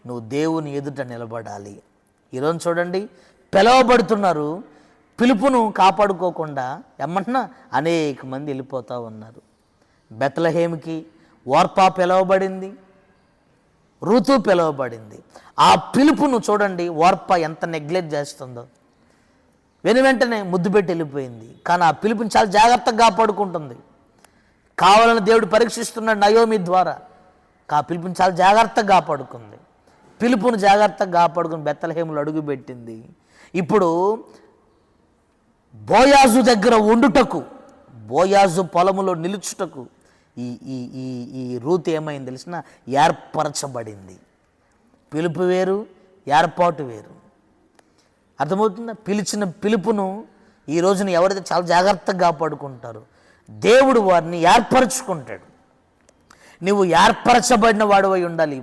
నువ్వు దేవుని ఎదుట నిలబడాలి. ఈరోజు చూడండి, పిలవబడుతున్నారు, పిలుపును కాపాడుకోకుండా ఏమంటున్నా అనేక మంది వెళ్ళిపోతూ ఉన్నారు. బెత్లెహేముకి ఓర్పా పిలవబడింది, రుతు పిలవబడింది. ఆ పిలుపును చూడండి ఓర్పా ఎంత నెగ్లెక్ట్ చేస్తుందో. వెంటనే ముద్దు పెట్టి వెళ్ళిపోయింది. కానీ ఆ పిలుపుని చాలా జాగ్రత్తగా కాపాడుకుంటుంది. కావాలని దేవుడు పరీక్షిస్తున్నాడు నయోమి ద్వారా. ఆ పిలుపుని చాలా జాగ్రత్తగా కాపాడుకుంది. పిలుపును జాగ్రత్తగా కాపాడుకుని బెత్లెహేములో అడుగుపెట్టింది. ఇప్పుడు బోయాజు దగ్గర ఉండుటకు, బోయాజు పొలములో నిలుచుటకు ఈ ఈ ఈ ఈ రూతు ఏమైంది తెలిసిన, ఏర్పరచబడింది. పిలుపు వేరు, ఏర్పాటు వేరు. అర్థమవుతుందా? పిలిచిన పిలుపును ఈ రోజున ఎవరైతే చాలా జాగ్రత్తగా కాపాడుకుంటారో దేవుడు వారిని ఏర్పరచుకుంటాడు. నువ్వు ఏర్పరచబడిన వాడివై ఉండాలి.